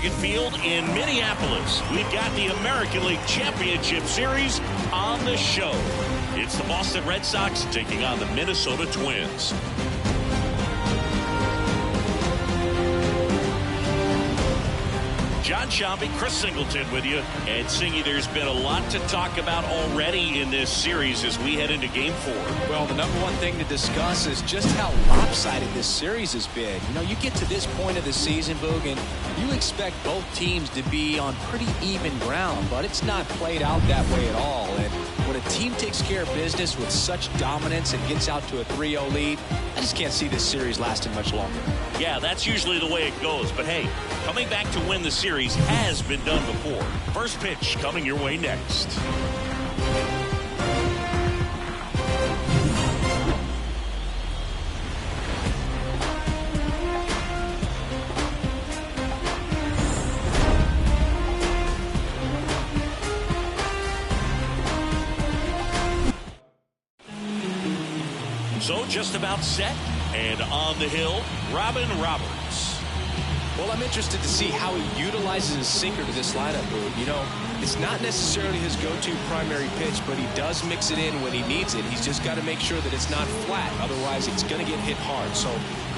Target Field in Minneapolis. We've got the American League Championship Series on the show. It's the Boston Red Sox taking on the Minnesota Twins. John Shambi, Chris Singleton with you. And Singy, there's been a lot to talk about already in this series as we head into Game 4. Well, the number one thing to discuss is just how lopsided this series has been. You know, you get to this point of the season, Boog, and you expect both teams to be on pretty even ground, but it's not played out that way at all. And when a team takes care of business with such dominance and gets out to a 3-0 lead, I just can't see this series lasting much longer. Yeah, that's usually the way it goes. But hey, coming back to win the series has been done before. First pitch coming your way next. So just about set and on the hill, Robin Roberts. Well, I'm interested to see how he utilizes his sinker to this lineup, Boog. You know, it's not necessarily his go-to primary pitch, but he does mix it in when he needs it. He's just got to make sure that it's not flat. Otherwise, it's going to get hit hard. So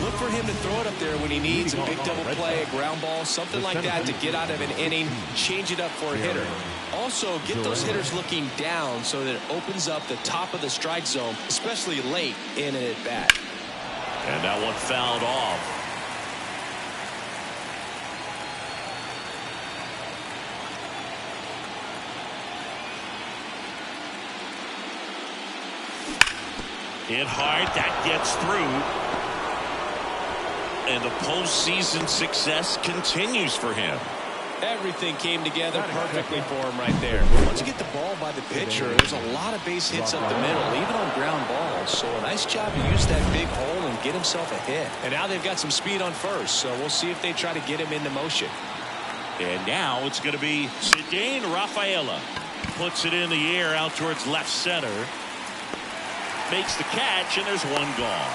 look for him to throw it up there when he needs a big double play, a ground ball, something like that to get out of an inning, change it up for a hitter. Also, get those hitters looking down so that it opens up the top of the strike zone, especially late in an at-bat. And that one fouled off. Hit hard, that gets through. And the postseason success continues for him. Everything came together perfectly for him right there. Once you get the ball by the pitcher, there's a lot of base hits up the middle, even on ground balls. So a nice job to use that big hole and get himself a hit. And now they've got some speed on first, so we'll see if they try to get him into motion. And now it's going to be Cedane Rafaela. Puts it in the air out towards left center. Makes the catch, and there's one gone.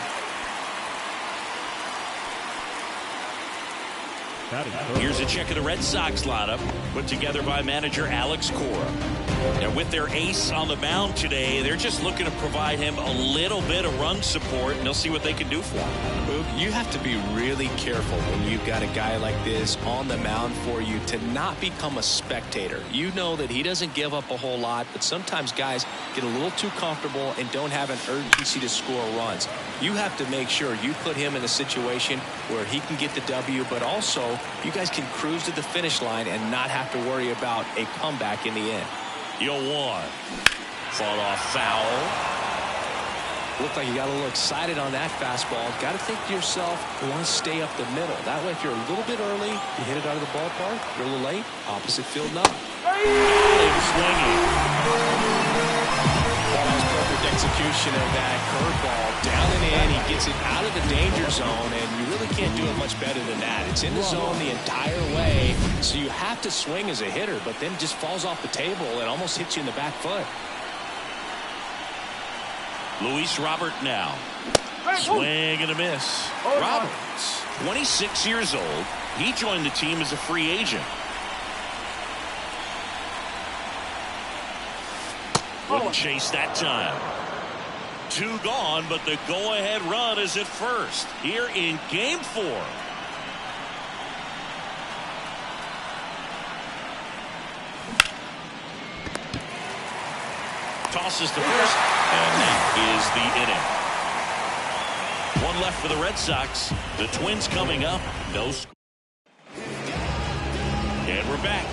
Here's a check of the Red Sox lineup put together by manager Alex Cora. Now with their ace on the mound today, they're just looking to provide him a little bit of run support, and they'll see what they can do for him. You have to be really careful when you've got a guy like this on the mound for you to not become a spectator. You know that he doesn't give up a whole lot, but sometimes guys get a little too comfortable and don't have an urgency to score runs. You have to make sure you put him in a situation where he can get the W, but also you guys can cruise to the finish line and not have to worry about a comeback in the end. 0-1. Fall off foul. Looked like you got a little excited on that fastball. Got to think to yourself, you want to stay up the middle. That way, if you're a little bit early, you hit it out of the ballpark. You're a little late, opposite field now. Swinging. Well, that was perfect execution of that curveball. Down and in, he gets it out of the danger zone, and you really can't do it much better than that. It's in the zone the entire way, so you have to swing as a hitter, but then it just falls off the table and almost hits you in the back foot. Luis Robert now. Swing and a miss. Roberts, 26 years old. He joined the team as a free agent. Wouldn't chase that time. 2 gone, but the go-ahead run is at first here in Game 4. Tosses to first, and that is the inning. 1 left for the Red Sox. The Twins coming up. No score. And we're back.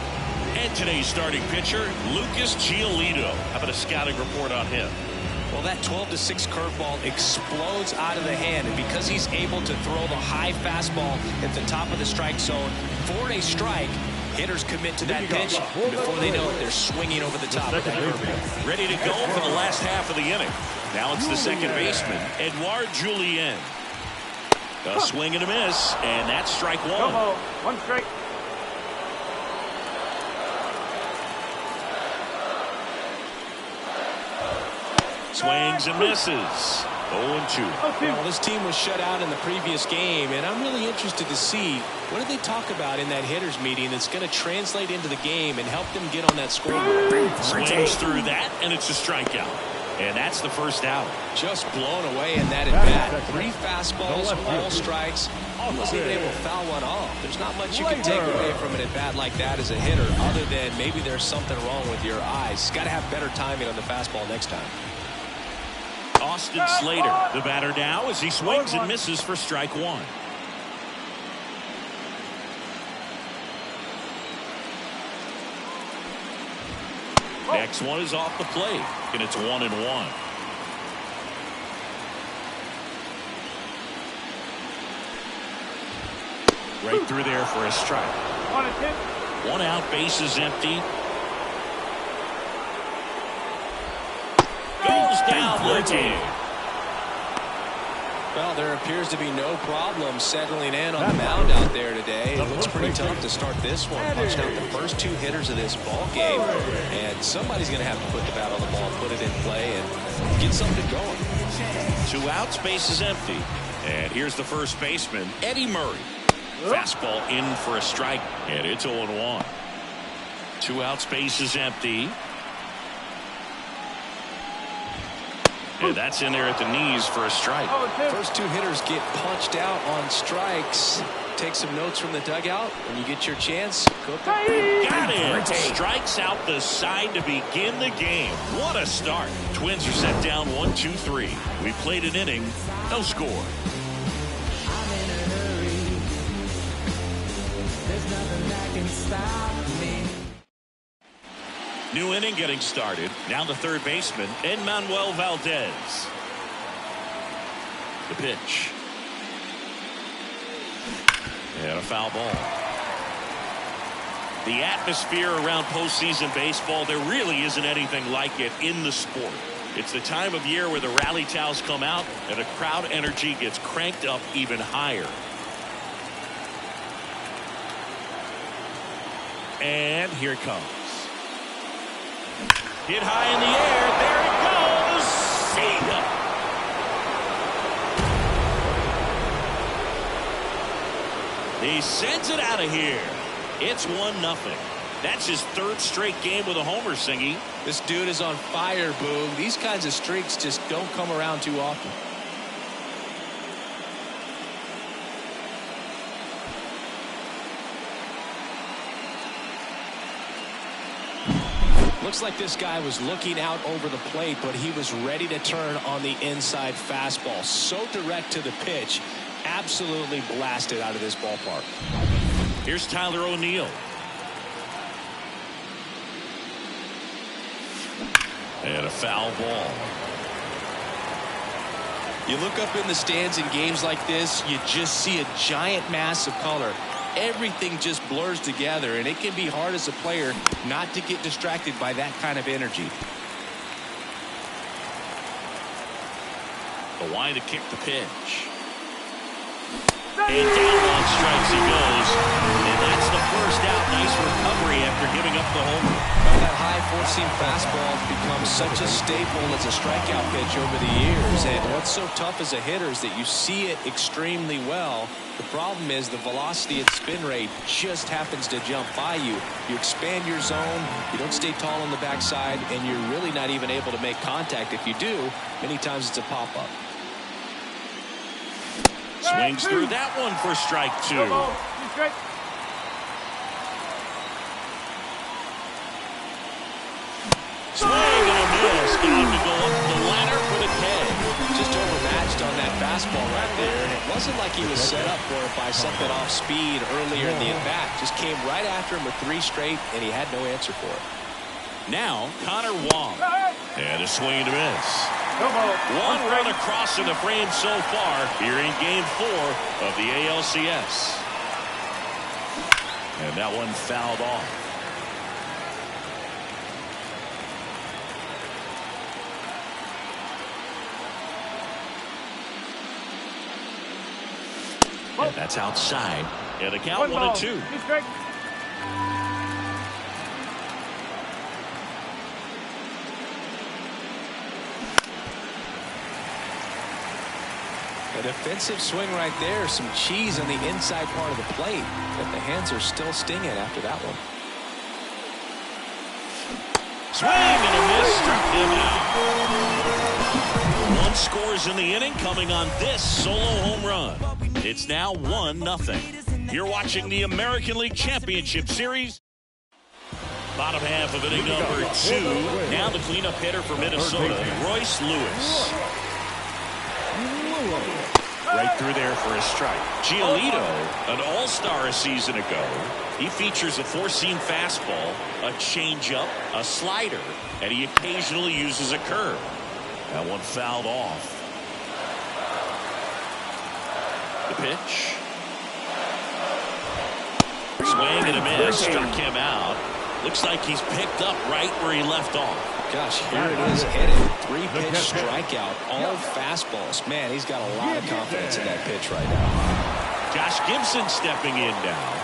And today's starting pitcher, Lucas Giolito. How about a scouting report on him? Well, that 12-6 curveball explodes out of the hand, and because he's able to throw the high fastball at the top of the strike zone for a strike, hitters commit to that pitch. Before they know it, they're swinging over the top of that curveball. Ready to go for the last half of the inning. Now it's the second baseman, Edouard Julien. A swing and a miss, and that's strike 1. One strike. Swings and misses. 0-2. Well, this team was shut out in the previous game, and I'm really interested to see what did they talk about in that hitters meeting that's going to translate into the game and help them get on that scoreboard. Swings through that, and it's a strikeout. And that's the first out. Just blown away in that at-bat. 3 fastballs, all strikes. He wasn't even able to foul one off. There's not much you can take away from an at-bat like that as a hitter other than maybe there's something wrong with your eyes. Got to have better timing on the fastball next time. Austin Slater, the batter now, as he swings and misses for strike 1. Next one is off the plate, and it's 1-1. Right through there for a strike. 1 out, base is empty. Goes down looking. Well, there appears to be no problem settling in on the mound out there today. It looks pretty tough to start this one. Punched out the first 2 hitters of this ball game, and somebody's going to have to put the bat on the ball, put it in play, and get something going. 2 outs, base is empty. And here's the first baseman, Eddie Murray. Fastball in for a strike, and it's 0-1. 2 outs, base is empty. And that's in there at the knees for a strike. First 2 hitters get punched out on strikes. Take some notes from the dugout. When you get your chance, go got it. Strikes out the side to begin the game. What a start. Twins are set down 1-2-3. We played an inning, no score. I'm in a hurry. There's nothing that can stop me. New inning getting started. Now the third baseman, Manuel Valdez. The pitch. And a foul ball. The atmosphere around postseason baseball, there really isn't anything like it in the sport. It's the time of year where the rally towels come out and the crowd energy gets cranked up even higher. And here it comes. Hit high in the air. There it goes. See ya. He sends it out of here. It's 1-0. That's his 3rd straight game with a homer, Singy. This dude is on fire, Boog. These kinds of streaks just don't come around too often. Looks like this guy was looking out over the plate, but he was ready to turn on the inside fastball. So direct to the pitch. Absolutely blasted out of this ballpark. Here's Tyler O'Neill. And a foul ball. You look up in the stands in games like this, you just see a giant mass of color. Everything just blurs together, and it can be hard as a player not to get distracted by that kind of energy. The line to kick the pitch. And down on strikes he goes. And that's the first out. Nice recovery after giving up the homer. Well, that high four-seam fastball has become such a staple as a strikeout pitch over the years. And what's so tough as a hitter is that you see it extremely well. The problem is the velocity and spin rate just happens to jump by you. You expand your zone, you don't stay tall on the backside, and you're really not even able to make contact. If you do, many times it's a pop-up. Swings through that one for strike 2. Swing and a miss. Got to go up the ladder for the K. Just overmatched on that fastball right there, and it wasn't like he was set up for it by something off speed earlier in the at-bat. Just came right after him with 3 straight, and he had no answer for it. Now, Connor Wong. And a swing and a miss. One run across in the frame so far here in Game 4 of the ALCS. And that one fouled off. And that's outside. And the count 1-2. A defensive swing right there. Some cheese on the inside part of the plate. But the hands are still stinging after that one. Swing and a miss. Struck him out. One scores in the inning coming on this solo home run. It's now 1-0. You're watching the American League Championship Series. Bottom half of inning number 2. Now the cleanup hitter for Minnesota, Royce Lewis. Right through there for a strike. Giolito, an all-star a season ago. He features a four-seam fastball, a changeup, a slider, and he occasionally uses a curve. That one fouled off. The pitch. Swing and a miss. Struck him out. Looks like he's picked up right where he left off. Gosh, here it is headed. 3-pitch strikeout, all fastballs. Man, he's got a lot of confidence in that pitch right now. Josh Gibson stepping in now.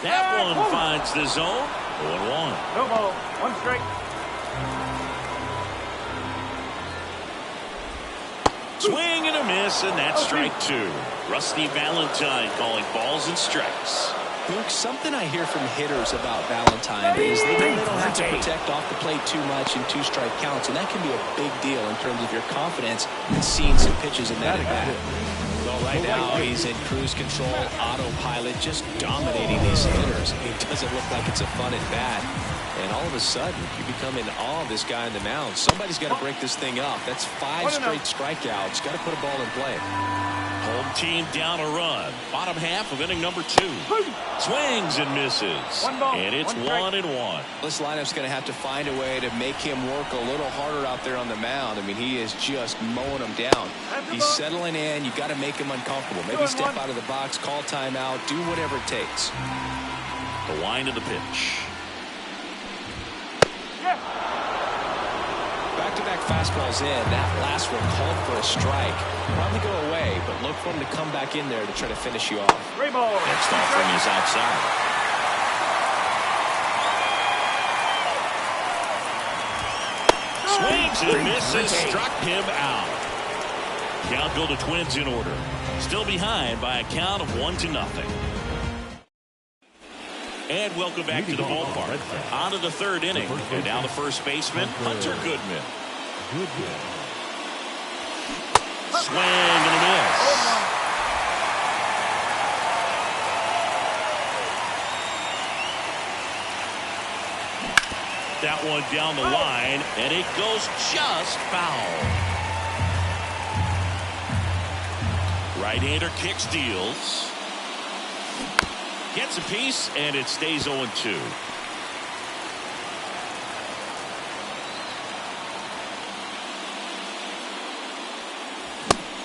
That one finds the zone. 0-1. No ball. 1 strike. Swing and a miss, and that's strike 2. Rusty Valentine calling balls and strikes. Luke, something I hear from hitters about Valentine is they don't have to protect off the plate too much in 2-strike counts, and that can be a big deal in terms of your confidence in seeing some pitches in that at-bat. Well, right now he's in cruise control, autopilot, just dominating these hitters. It doesn't look like it's a fun at-bat. And all of a sudden, you become in awe of this guy on the mound. Somebody's got to break this thing up. That's 5 straight strikeouts. Got to put a ball in play. Home team down a run. Bottom half of inning number 2. Swings and misses. And it's 1-1. This lineup's going to have to find a way to make him work a little harder out there on the mound. I mean, he is just mowing them down. He's settling in. You got to make him uncomfortable. Maybe step out of the box, call timeout, do whatever it takes. The wind of the pitch. Back-to-back fastballs in. That last one called for a strike. Probably go away, but look for him to come back in there to try to finish you off. Next offering is outside. Swings and misses. Struck him out. Count go to Twins in order. Still behind by a count of 1-0. And welcome back to the ballpark. On to the 3rd inning. And now the first baseman, Hunter Goodman. Swing and a miss. That one down the line, and it goes just foul. Right-hander kick steals. Gets a piece, and it stays 0-2.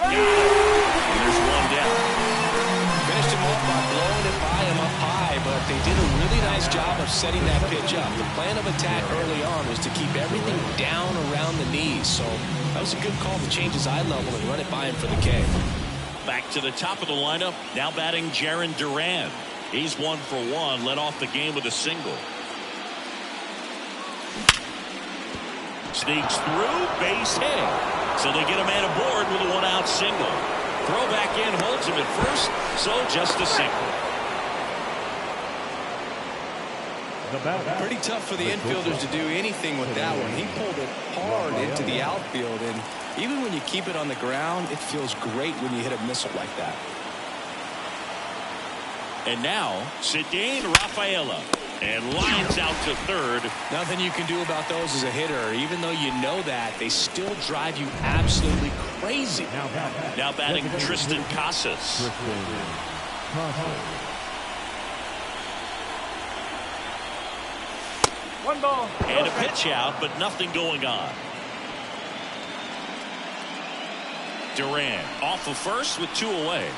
There's one down. Finished him off by blowing it by him up high, but they did a really nice job of setting that pitch up. The plan of attack early on was to keep everything down around the knees, so that was a good call to change his eye level and run it by him for the K. Back to the top of the lineup, now batting Jarren Duran. He's 1 for 1, led off the game with a single. Sneaks through, base hit. So they get a man aboard with a 1-out single. Throw back in, holds him at first, so just a single. Pretty tough for the infielders to do anything with that one. He pulled it hard into the outfield, and even when you keep it on the ground, it feels great when you hit a missile like that. And now, Cedane Rafaela. And lines out to 3rd. Nothing you can do about those as a hitter. Even though you know that, they still drive you absolutely crazy. Now batting Tristan Casas. One ball. And a pitch out, but nothing going on. Duran off of first with 2 away.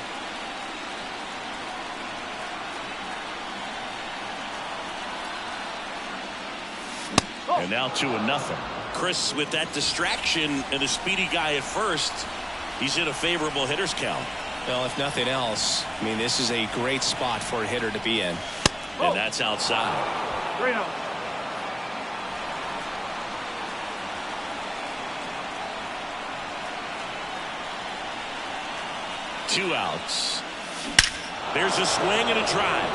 And now 2-0. Chris, with that distraction and a speedy guy at first, he's in a favorable hitter's count. Well, if nothing else, I mean, this is a great spot for a hitter to be in. And that's outside. 3-0. 2 outs. There's a swing and a drive.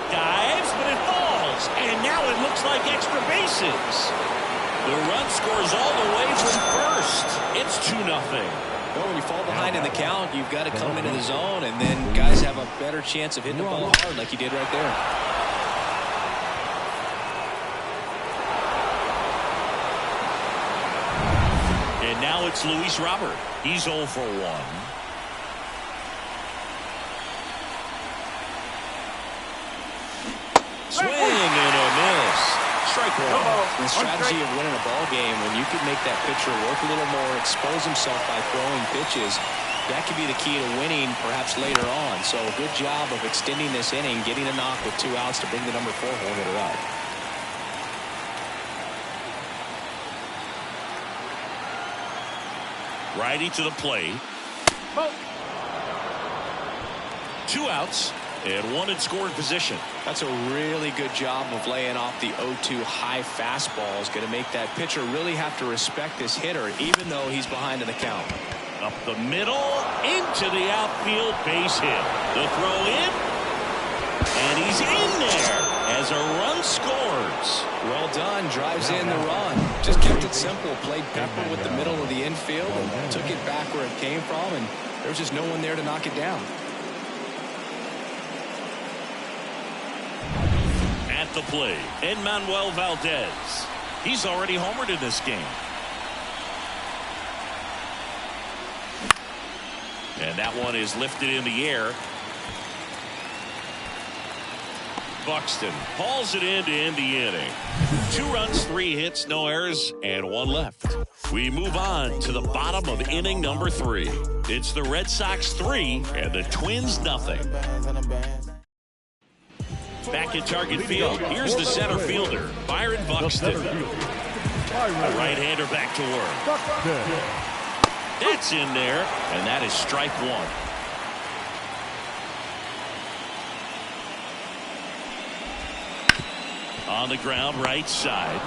Dives, but it falls. And now it looks like extra bases. The run scores all the way from first. It's 2-0. Well, when you fall behind in the count, you've got to come into the zone, and then guys have a better chance of hitting the ball hard like he did right there. And now it's Luis Robert. He's 0 for 1. Swing and a miss. Strike one. The strategy of winning a ball game, when you can make that pitcher work a little more, expose himself by throwing pitches, that could be the key to winning perhaps later on. So good job of extending this inning, getting a knock with 2 outs to bring the number 4 hitter up. Righty to the plate. 2 outs. And 1 in scoring position. That's a really good job of laying off the 0-2 high fastball. Is going to make that pitcher really have to respect this hitter, even though he's behind in the count. Up the middle, into the outfield, base hit. The throw in, and he's in there as a run scores. Well done, drives in the run. Just kept it simple, played pepper with the middle of the infield, and took it back where it came from, and there was just no one there to knock it down. At the plate, Enmanuel Valdez. He's already homered in this game. And that one is lifted in the air. Buxton hauls it in to end the inning. 2 runs, 3 hits, no errors, and 1 left. We move on to the bottom of inning number 3. It's the Red Sox 3 and the Twins nothing. Back at target field, here's the center fielder, Byron Buxton. The right-hander back to work. That's in there, and that is strike 1. On the ground, right side.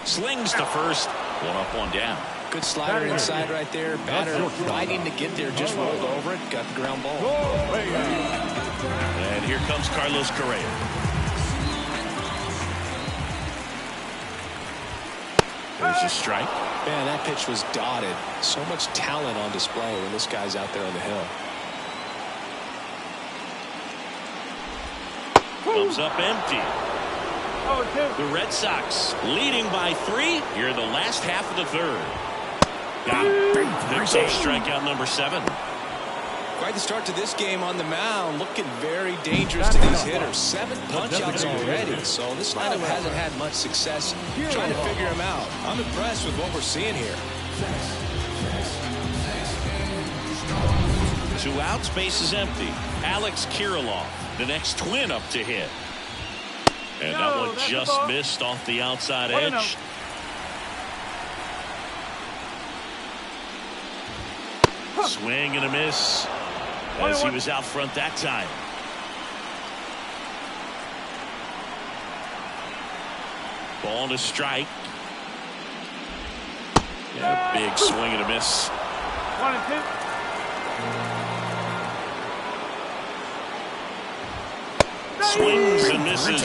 Slings to first. 1 up, 1 down. Good slider inside right there. Batter fighting to get there, just rolled over it. Got the ground ball. And here comes Carlos Correa. There's a strike. Man, that pitch was dotted. So much talent on display when this guy's out there on the hill. Comes up empty. The Red Sox leading by 3 here in the last half of the 3rd. Got picks up strikeout number 7. Quite the start to this game on the mound. Looking very dangerous to these hitters. 7 punch-outs already. So this lineup hasn't had much success trying to figure him out. I'm impressed with what we're seeing here. 2 outs, base is empty. Alex Kirilloff, the next Twin up to hit. And that one just missed off the outside edge. Swing and a miss as he was out front that time. Ball and a strike. Yeah, big swing and a miss. 1 and 2. Swings and misses.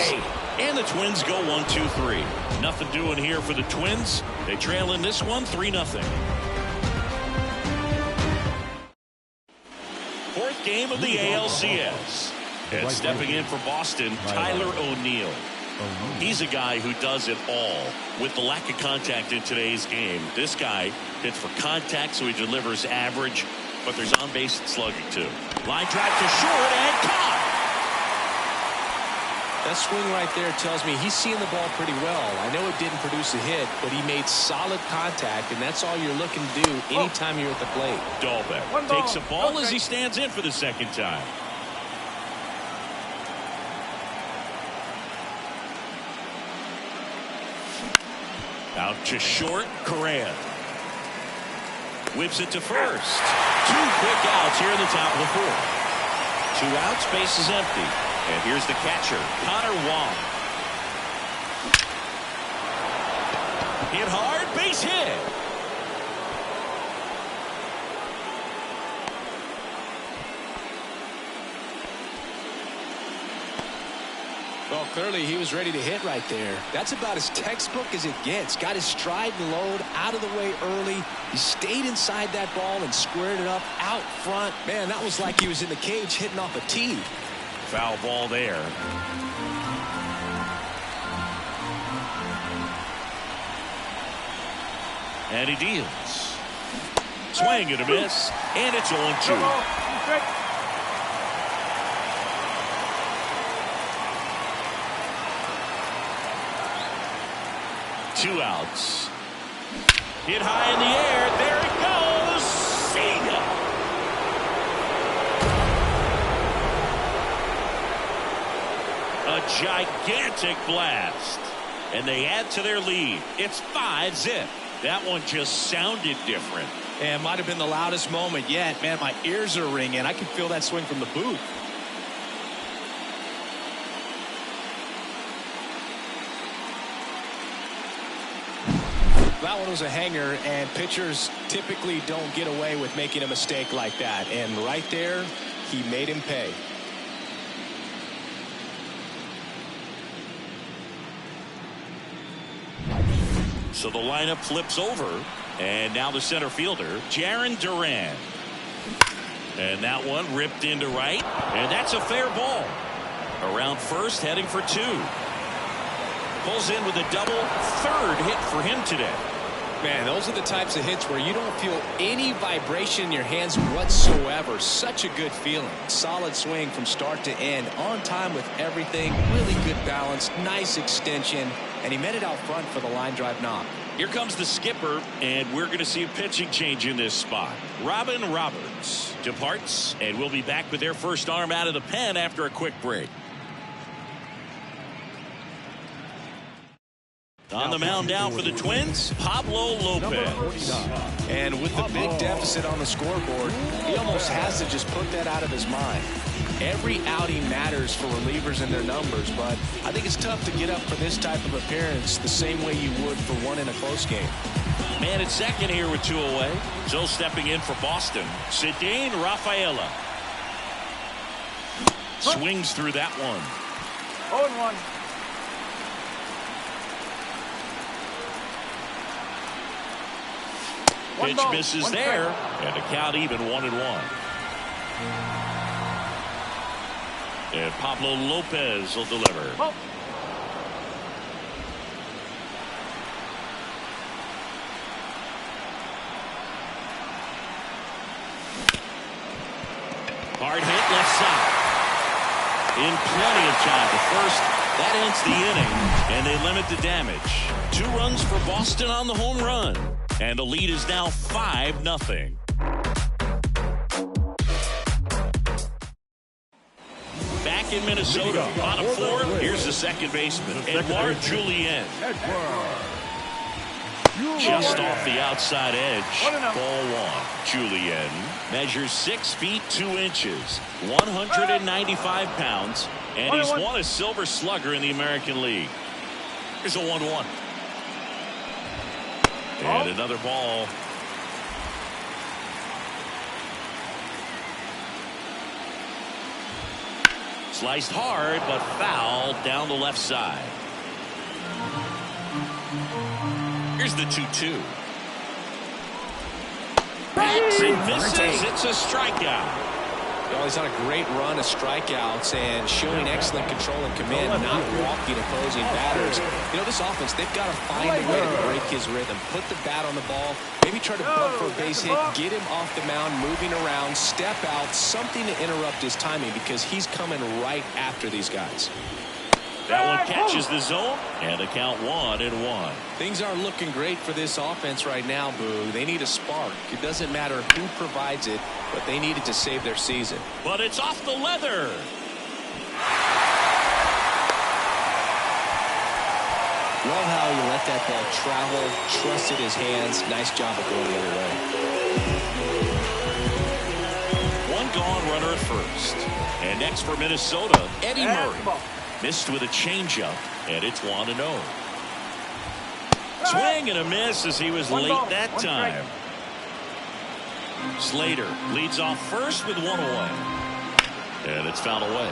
And the Twins go 1-2-3. Nothing doing here for the Twins. They trail in this one 3-0. 4th game of the ALCS. And stepping in for Boston, Tyler O'Neill. He's a guy who does it all. With the lack of contact in today's game, this guy hits for contact, so he delivers average, but there's on-base slugging too. Line drive to short and caught. That swing right there tells me he's seeing the ball pretty well. I know it didn't produce a hit, but he made solid contact, and that's all you're looking to do anytime you're at the plate. Dahlbeck takes a ball as he stands in for the 2nd time. Out to short, Correa. Whips it to first. 2 quick outs here in the top of the 4th. 2 outs, base is empty. And here's the catcher, Connor Wong. Hit hard, base hit. Well, clearly he was ready to hit right there. That's about as textbook as it gets. Got his stride and load out of the way early. He stayed inside that ball and squared it up out front. Man, that was like he was in the cage hitting off a tee. Foul ball there. And he deals. Swing and a miss. And it's 0-2. Two outs. Hit high in the air. There it goes. See ya. A gigantic blast. And they add to their lead. It's 5-zip. That one just sounded different. And might have been the loudest moment yet. Man, my ears are ringing. I can feel that swing from the booth. That one was a hanger, and pitchers typically don't get away with making a mistake like that. And right there, he made him pay. So the lineup flips over, and now the center fielder, Jarren Duran. And that one ripped into right, and that's a fair ball. Around first, heading for two. Pulls in with a double, third hit for him today. Man, those are the types of hits where you don't feel any vibration in your hands whatsoever. Such a good feeling. Solid swing from start to end. On time with everything. Really good balance. Nice extension. And he met it out front for the line drive knock. Here comes the skipper, and we're going to see a pitching change in this spot. Robin Roberts departs, and we'll be back with their first arm out of the pen after a quick break. On the mound now for the Twins, Pablo Lopez. And with the big deficit on the scoreboard, he almost has to just put that out of his mind. Every outing matters for relievers and their numbers, but I think it's tough to get up for this type of appearance the same way you would for one in a close game. Man at second here with two away. So stepping in for Boston, Cedane Rafaela. Swings through that one. 0-1. Pitch misses there, and the count even 1-1. And Pablo Lopez will deliver. Oh. Hard hit left side. In plenty of time to first. That ends the inning, and they limit the damage. 2 runs for Boston on the home run. And the lead is now 5-0. Back in Minnesota, bottom 4. Here's the second baseman, Edouard Julien. Just off the outside edge. Ball 1. Julien measures 6 feet 2 inches, 195 pounds, and he's won a Silver Slugger in the American League. Here's a 1-1. And another ball. Sliced hard, but foul down the left side. Here's the 2-2. Backs and misses. It's a strikeout. Well, he's on a great run of strikeouts and showing excellent control and command, not walking opposing batters. You know, this offense, they've got to find a way to break his rhythm. Put the bat on the ball, maybe try to bunt for a base hit, get him off the mound, moving around, step out, something to interrupt his timing because he's coming right after these guys. That one catches the zone, and the count 1-1. Things aren't looking great for this offense right now, Boo. They need a spark. It doesn't matter who provides it, but they need it to save their season. But it's off the leather. Love how he let that ball travel, trusted his hands. Nice job of going the other way. One gone, runner at first. And next for Minnesota, Eddie Murray. Missed with a changeup, and it's 1-0. Swing and a miss as he was late that time. Slater leads off first with 1 away. And it's fouled away.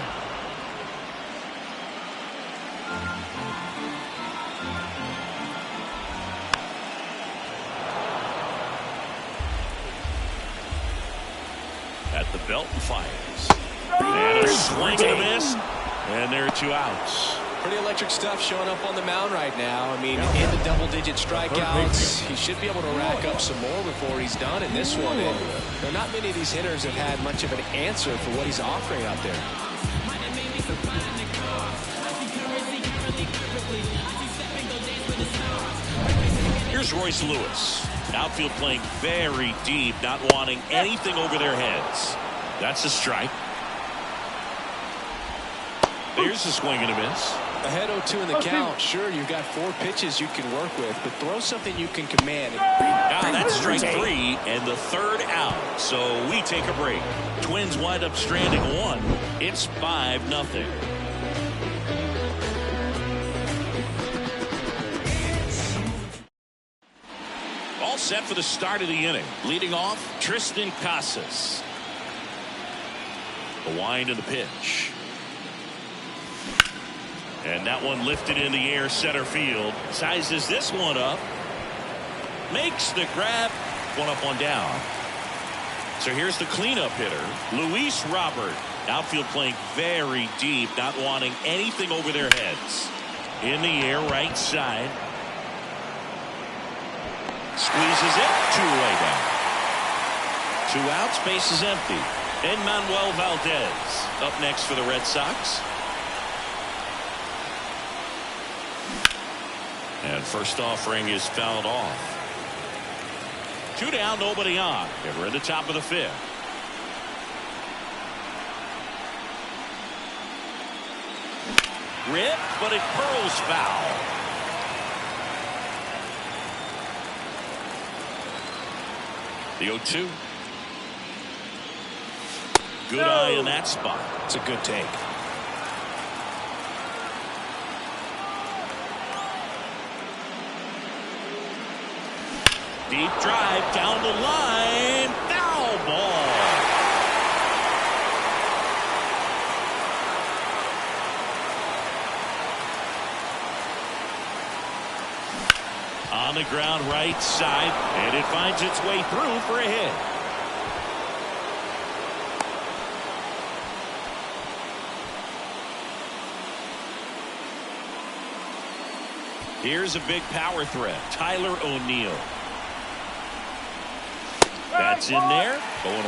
At the belt and fires. And a swing and a miss. And there are 2 outs. Pretty electric stuff showing up on the mound right now. I mean, in the double-digit strikeouts, he should be able to rack up some more before he's done in this one. And not many of these hitters have had much of an answer for what he's offering out there. Here's Royce Lewis. Outfield playing very deep, not wanting anything over their heads. That's a strike. There's a swing and a miss. Ahead 0-2 in the count. Sure, you've got 4 pitches you can work with, but throw something you can command. Now that's strike 3 and the 3rd out. So we take a break. Twins wind up stranding 1. It's 5-0. All set for the start of the inning. Leading off, Tristan Casas. The wind and the pitch. And that one lifted in the air, center field. Sizes this one up. Makes the grab. 1 up, 1 down. So here's the cleanup hitter, Luis Robert. Outfield playing very deep, not wanting anything over their heads. In the air, right side. Squeezes it. 2-way down. 2 outs, base is empty. And Manuel Valdez up next for the Red Sox. And first offering is fouled off. 2 down, nobody on. And we're in the top of the 5th. Rip, but it curls foul. The 0-2. Good eye in that spot. It's a good take. Deep drive down the line. Foul ball. On the ground, right side, and it finds its way through for a hit. Here's a big power threat, Tyler O'Neill. That's in there, going 1.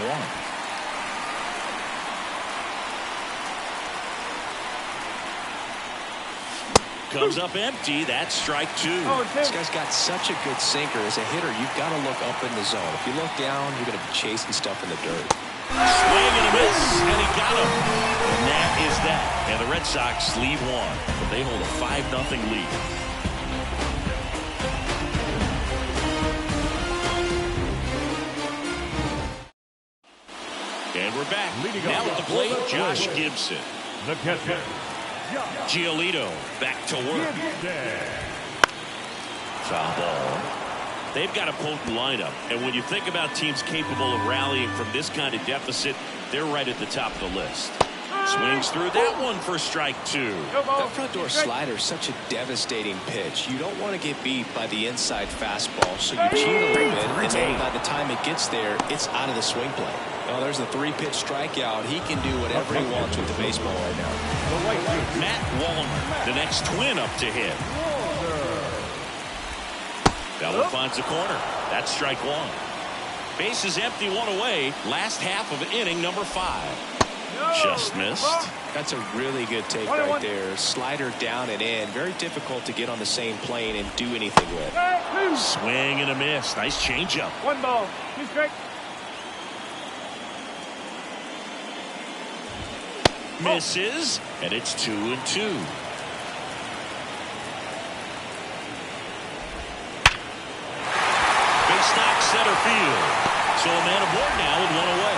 Comes up empty. That's strike 2. This guy's got such a good sinker. As a hitter, you've got to look up in the zone. If you look down, you're going to be chasing stuff in the dirt. Swing and a miss, and he got him. And that is that. And the Red Sox lead 1, but they hold a 5-0 lead. And we're back. Now at the plate, Josh Gibson. The catcher, Giolito back to work. Foul ball. They've got a potent lineup, and when you think about teams capable of rallying from this kind of deficit, they're right at the top of the list. Swings through that one for strike 2. That front door slider is such a devastating pitch. You don't want to get beat by the inside fastball, so you cheat a little bit, and then by the time it gets there, it's out of the swing play. Oh, there's a 3-pitch strikeout. He can do whatever he wants with the baseball right now. Matt Wallner, the next Twin up to hit. That one finds the corner. That's strike 1. Base is empty, 1 away. Last half of inning number 5. Just missed. That's a really good take right there. Slider down and in. Very difficult to get on the same plane and do anything with. Swing and a miss. Nice changeup. 1 ball, 2 strikes. Misses, and it's 2-2. Big stock center field. So a man aboard now with 1 away.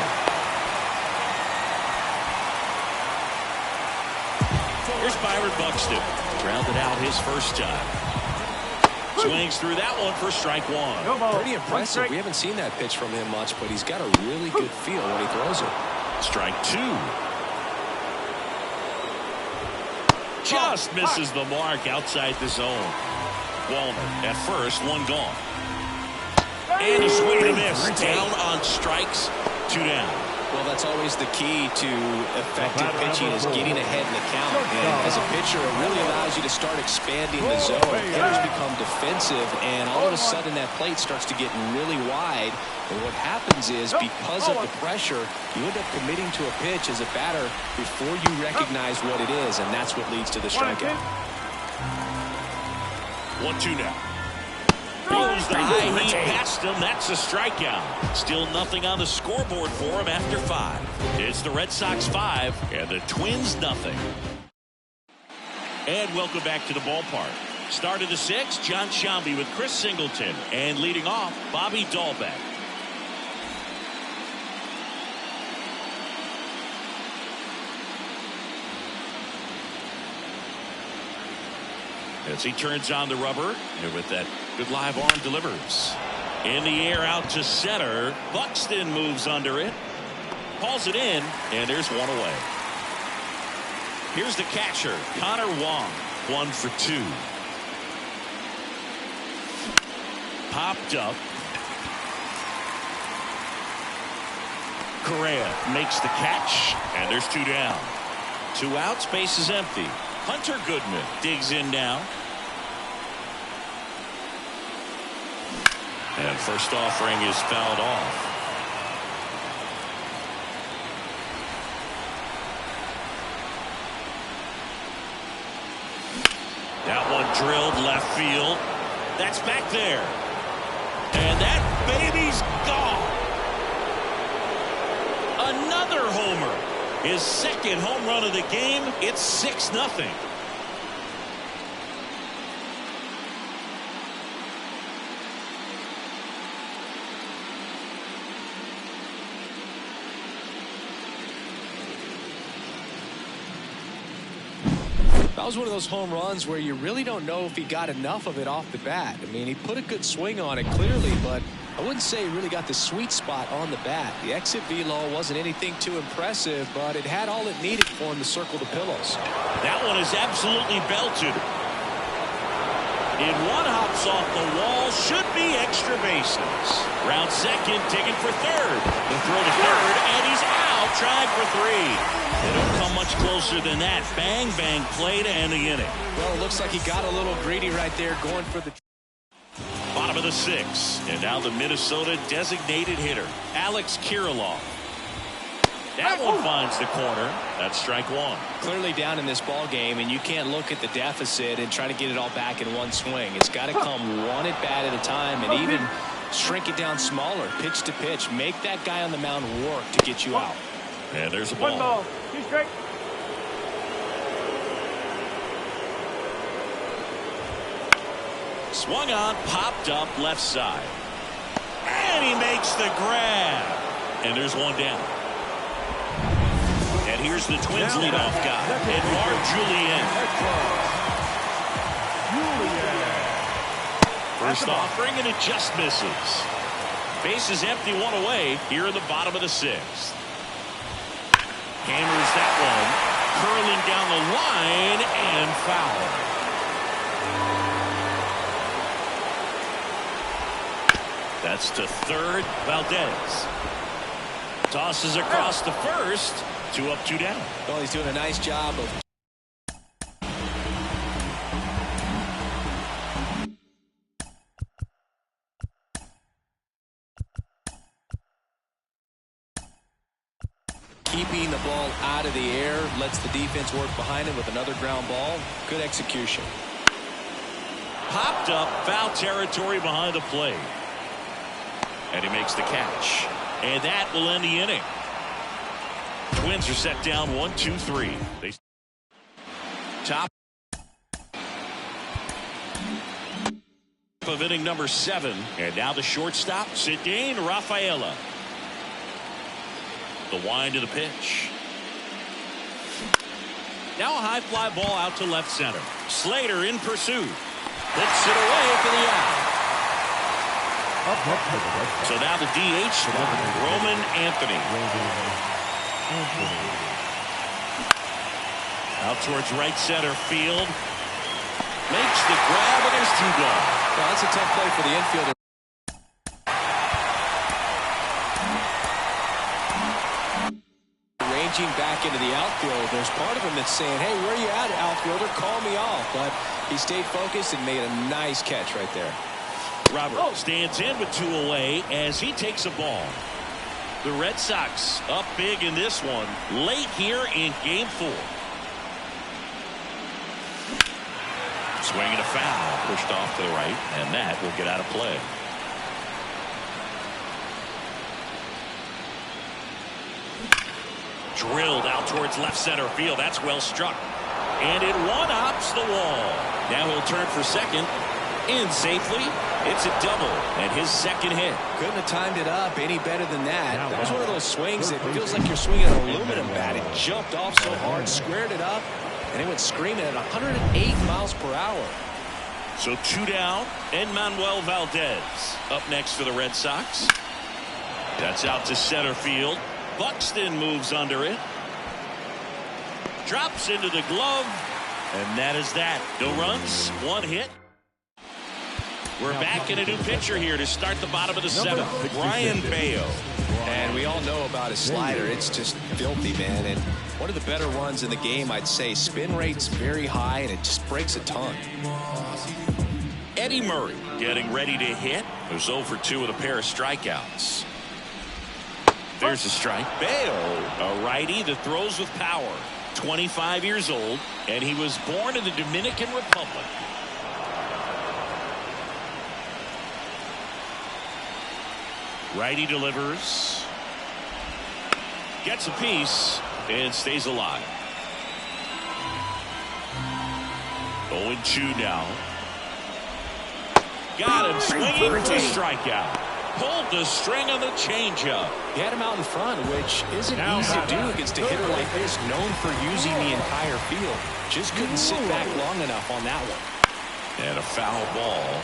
Here's Byron Buxton. Grounded out his first time. Swings through that one for strike 1. Pretty impressive. We haven't seen that pitch from him much, but he's got a really good feel when he throws it. Strike 2. just misses the mark outside the zone. Walner at first, one gone. And a swing and a miss. Down on strikes, 2 down. Well, that's always the key to effective pitching is getting ahead in the count. And as a pitcher, it really allows you to start expanding the zone. Hitters become defensive, and all of a sudden that plate starts to get really wide. And what happens is, because of the pressure, you end up committing to a pitch as a batter before you recognize what it is, and that's what leads to the strikeout. 1-2 now. Throws the high heat past him. That's a strikeout. Still nothing on the scoreboard for him after 5. It's the Red Sox 5 and the Twins nothing. And welcome back to the ballpark. Start of the 6th, John Sciambi with Chris Singleton. And leading off, Bobby Dahlbeck. As he turns on the rubber, and with that good live arm delivers. In the air out to center. Buxton moves under it. Calls it in, and there's one away. Here's the catcher, Connor Wong. 1 for 2. Popped up. Correa makes the catch, and there's 2 down. 2 outs, base is empty. Hunter Goodman digs in now. And first offering is fouled off. That one drilled left field. That's back there. And that baby's gone. Another homer. His second home run of the game. It's 6-0. That was one of those home runs where you really don't know if he got enough of it off the bat. I mean, he put a good swing on it clearly, but I wouldn't say he really got the sweet spot on the bat. The exit velo wasn't anything too impressive, but it had all it needed for him to circle the pillows. That one is absolutely belted. In one hops off the wall, should be extra bases. Round second, digging for third. The throw to third, and he's out, trying for 3. They don't come much closer than that. Bang, bang play to end the inning. Well, it looks like he got a little greedy right there going for the bottom of the 6th. And now the Minnesota designated hitter, Alex Kirilloff. That one finds the corner. That's strike 1. Clearly down in this ball game, and you can't look at the deficit and try to get it all back in one swing. It's got to come one at bat at a time, and even shrink it down smaller, pitch to pitch. Make that guy on the mound work to get you out. And there's a 1 ball. 2 strikes. Swung on, popped up left side. And he makes the grab. And there's 1 down. And here's the Twins leadoff guy, Edouard Julien. First offering, and it just misses. Base is empty, 1 away here in the bottom of the 6th. Hammers that one, curling down the line, and foul. That's to third. Valdez tosses across the first. 2 up, 2 down. Well, he's doing a nice job of keeping the ball out of the air, lets the defense work behind him with another ground ball. Good execution. Popped up, foul territory behind the plate. And he makes the catch. And that will end the inning. Twins are set down 1-2-3. They top of inning number 7. And now the shortstop, Cedane Rafaela. The wind to the pitch. Now a high fly ball out to left center. Slater in pursuit. Puts it away for the out. So now the DH spot, Roman Anthony. Out towards right center field. Makes the grab, and there's 2 gone. Well, that's a tough play for the infielder. Ranging back into the outfield, there's part of him that's saying, hey, where are you at, outfielder? Call me off. But he stayed focused and made a nice catch right there. Robert stands in with 2 away as he takes a ball. The Red Sox up big in this one late here in game 4. Swinging a foul, pushed off to the right, and that will get out of play. Drilled out towards left center field. That's well struck. And it one-ups the wall. Now he'll turn for second. In safely. It's a double and his second hit. Couldn't have timed it up any better than that. That was one of those swings that feels like you're swinging an aluminum bat. It jumped off so hard, squared it up, and it went screaming at 108 miles per hour. So 2 down, and Manuel Valdez up next for the Red Sox. That's out to center field. Buxton moves under it. Drops into the glove, and that is that. No runs, 1 hit. We're back in a new pitcher here to start the bottom of the 7th. Brian Bayo. And we all know about his slider. It's just filthy, man. And one of the better ones in the game, I'd say. Spin rate's very high, and it just breaks a ton. Eddie Murray getting ready to hit. There's 0 for 2 with a pair of strikeouts. There's a strike. Bayo, a righty that throws with power. 25 years old, and he was born in the Dominican Republic. Righty delivers. Gets a piece and stays alive. 0-2 now. Got him swinging for a strikeout. Pulled the string on the changeup. He had him out in front, which isn't easy to do against a hitter like this, known for using the entire field. Just couldn't sit back long enough on that one. And a foul ball.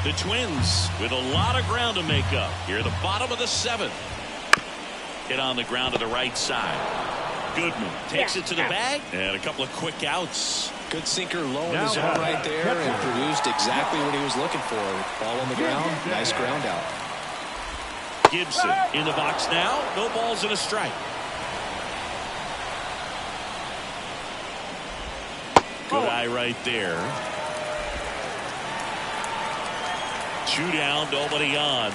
The Twins with a lot of ground to make up here at the bottom of the 7th. Hit on the ground to the right side. Goodman takes it to the bag, and a couple of quick outs. Good sinker low in the zone right there, and produced exactly what he was looking for. Ball on the ground, nice ground out. Gibson in the box now. No balls and a strike. Good eye right there. 2 down, nobody on.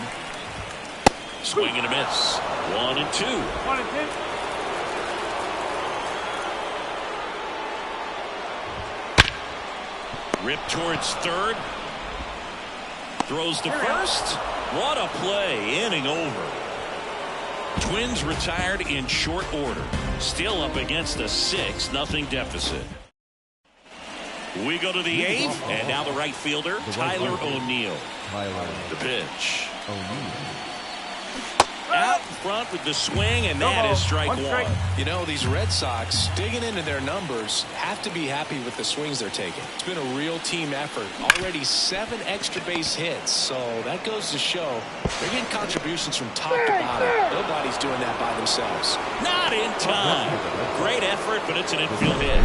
Swing and a miss. 1-2. 1-2. Rip towards third. Throws to first. What a play. Inning over. Twins retired in short order. Still up against a 6-0 deficit. We go to the 8th, and now the right fielder, Tyler O'Neill. The pitch. Out front with the swing, and that is strike 1. You know, these Red Sox, digging into their numbers, have to be happy with the swings they're taking. It's been a real team effort. Already 7 extra base hits, so that goes to show they're getting contributions from top to bottom. Nobody's doing that by themselves. Not in time. Great effort, but it's an infield hit.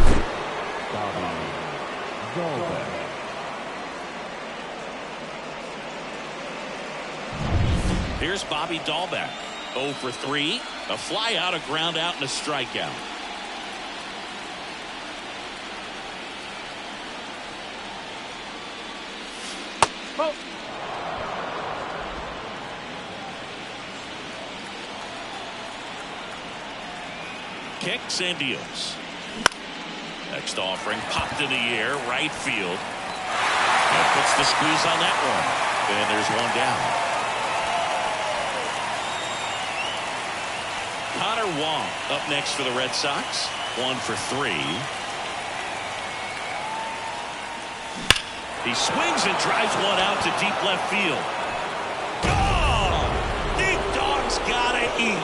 Here's Bobby Dahlbeck. 0 for 3. A fly out, a ground out, and a strikeout. Kicks and deals. Next offering popped in the air, right field. And puts the squeeze on that one. And there's 1 down. Connor Wong up next for the Red Sox. 1 for 3. He swings and drives one out to deep left field. Oh! Big Dog's gotta eat.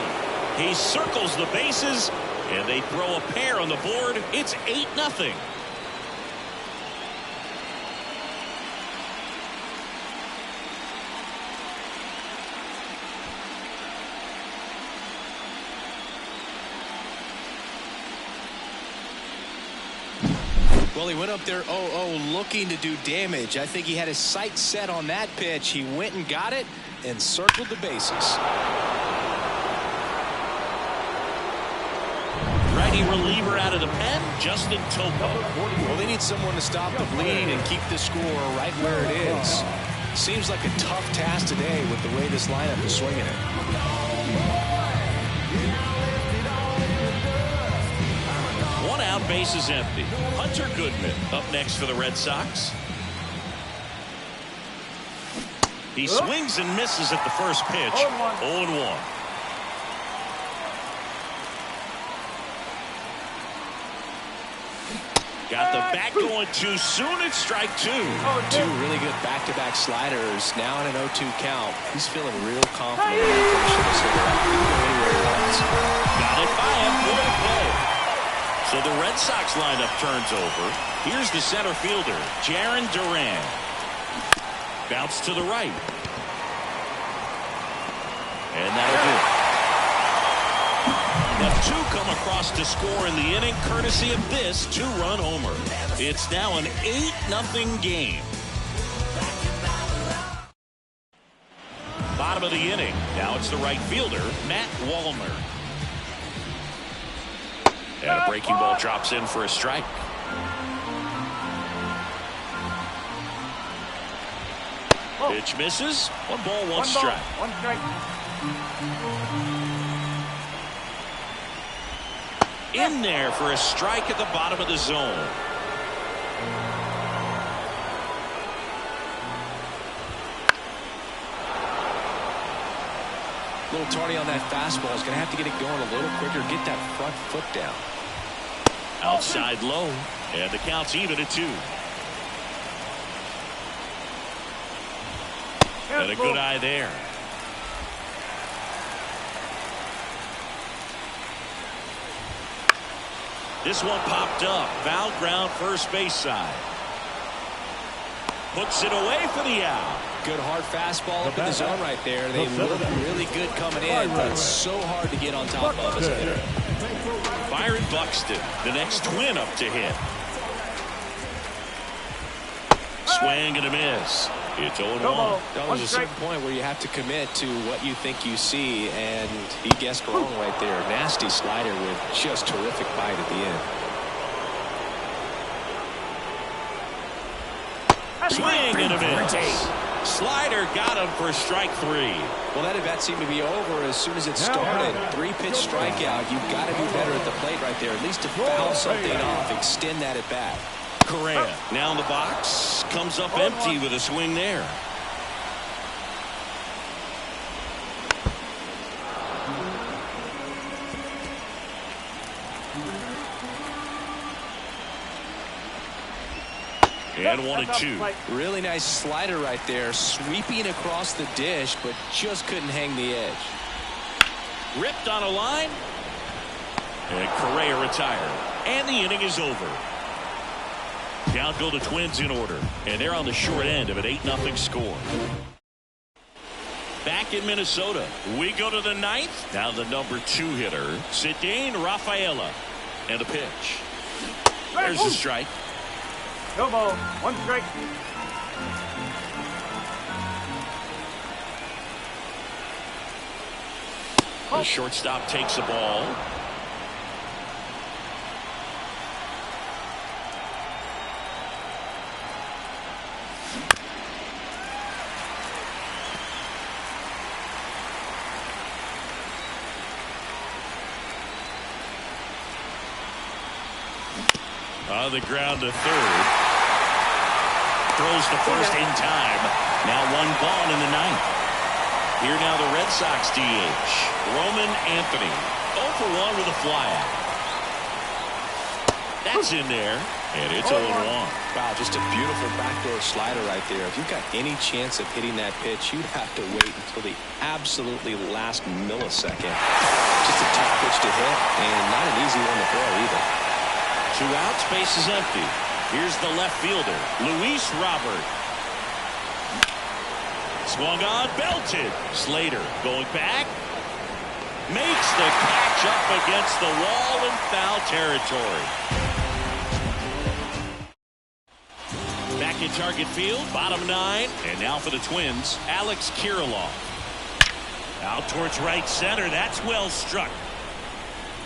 He circles the bases, and they throw a pair on the board. It's 8-0. Well, he went up there 0-0 looking to do damage. I think he had his sights set on that pitch. He went and got it and circled the bases. Righty reliever out of the pen, Justin Topo. Well, they need someone to stop the bleed and keep the score right where it is. Seems like a tough task today with the way this lineup is swinging it. One out, base is empty. Hunter Goodman up next for the Red Sox. He swings and misses at the first pitch. 0-1. Got the bat going too soon. It's strike two. Two really good back-to-back sliders. Now in an 0-2 count. He's feeling real confident in finishing this hitter out. He can go anywhere he wants. Got it by him for the play. So the Red Sox lineup turns over. Here's the center fielder, Jarren Duran. Bounce to the right. And that'll do it. Now two come across to score in the inning, courtesy of this two-run homer. It's now an 8-0 game. Bottom of the inning. Now it's the right fielder, Matt Wallner. And a breaking ball drops in for a strike. Pitch misses. 1 ball, 1 strike. 1 strike. In there for a strike at the bottom of the zone. A little tardy on that fastball. He's going to have to get it going a little quicker. Get that front foot down. Outside low. And the count's even at 2. And a good eye there. This one popped up. Foul ground first base side. Puts it away for the out. Good hard fastball up in the zone right there. They look really good coming in, but it's so hard to get on top of as a hitter. Byron Buxton, the next twin up to hit. Swing and a miss. It's 0-1. There's a certain point where you have to commit to what you think you see, and he guessed wrong right there. Nasty slider with just terrific bite at the end. Swing and a miss. Slider got him for strike 3. Well, that at-bat seemed to be over as soon as it started. 3-pitch strikeout. You've got to be better at the plate right there, at least to foul something off, extend that at-bat. Correa now in the box, comes up empty with a swing there. And 1-2. Really nice slider right there, sweeping across the dish, but just couldn't hang the edge. Ripped on a line. And Correa retired. And the inning is over. Down go the Twins in order. And they're on the short end of an 8-0 score. Back in Minnesota, we go to the 9th. Now the number 2 hitter, Ceddanne Rafaela. And the pitch. There's the strike. No ball, 1 strike. The shortstop takes the ball. On the ground to third. Throws the first in time. Now 1 gone in the 9th. Here now the Red Sox DH. Roman Anthony. 0 for 1 with a flyout. That's in there. And it's 0-1. Wow, just a beautiful backdoor slider right there. If you've got any chance of hitting that pitch, you'd have to wait until the absolutely last millisecond. Just a tough pitch to hit, and not an easy one to throw either. 2 outs, base is empty. Here's the left fielder, Luis Robert. Swung on, belted. Slater going back. Makes the catch up against the wall in foul territory. in target field, bottom 9. And now for the Twins, Alex Kirilloff. Out towards right center. That's well struck.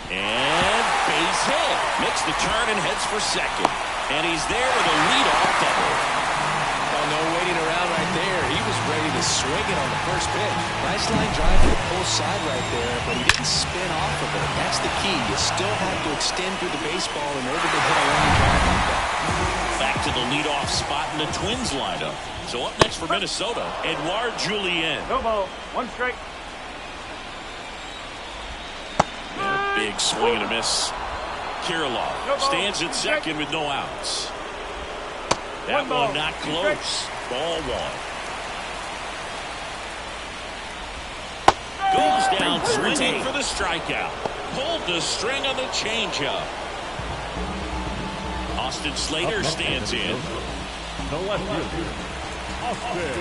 And base hit. Makes the turn and heads for second. And he's there with a leadoff double. Oh, no waiting around right there. He was ready to swing it on the first pitch. Nice line drive to the pull side right there, but he didn't spin off of it. That's the key. You still have to extend through the baseball in order to hit a line drive like that. Back to the leadoff spot in the Twins lineup. So up next for Minnesota, Edouard Julien. No ball. 1 strike. Big swing and a miss. Kirilloff stands at second with no outs. That one not close. Ball 1. Goes down swinging for the strikeout. Pulled the string on the changeup. Austin Slater stands in. The left fielder, Austin.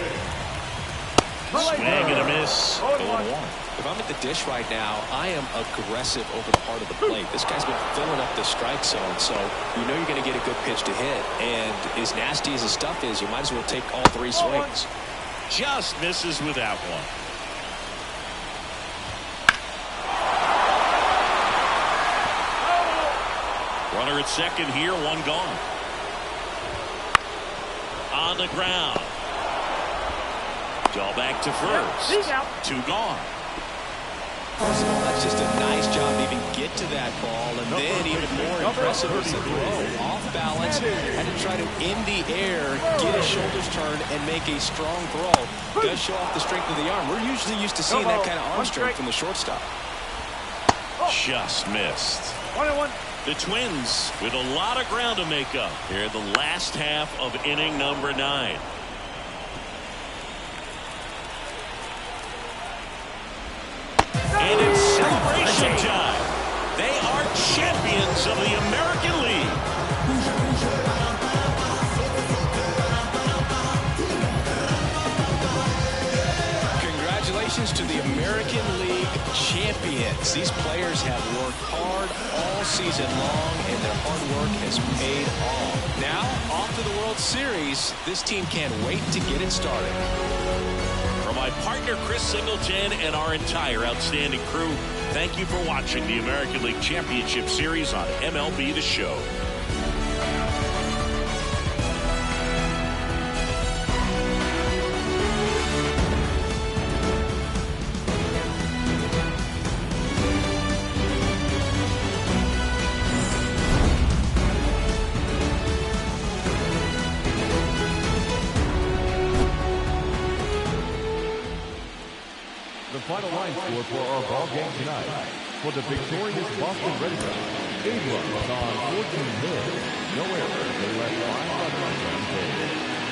Swing and a miss. 0-1. If I'm at the dish right now, I am aggressive over the heart of the plate. This guy's been filling up the strike zone, so you know you're going to get a good pitch to hit. And as nasty as his stuff is, you might as well take all 3 swings. Just misses with that one. Runner at second here, 1 gone. On the ground. All back to first. 2 gone. First of all, that's just a nice job to even get to that ball, and then even more impressive was the throw. Off balance, had to try to in the air, get his shoulders turned, and make a strong throw. Does show off the strength of the arm. We're usually used to seeing that kind of arm strength from the shortstop. Just missed. 1-1. The Twins with a lot of ground to make up here in the last half of inning number 9. And it's celebration time. They are champions of the American League. Congratulations to the American League champions. These players have worked hard all season long, and their hard work has paid off. Now, off to the World Series. This team can't wait to get it started. For my partner Chris Singleton and our entire outstanding crew, thank you for watching the American League Championship Series on MLB The Show. The final line score for our ball game tonight. For the victorious Boston Red Sox, 8 runs on 14 hits. No errors. They left 5 runs on base.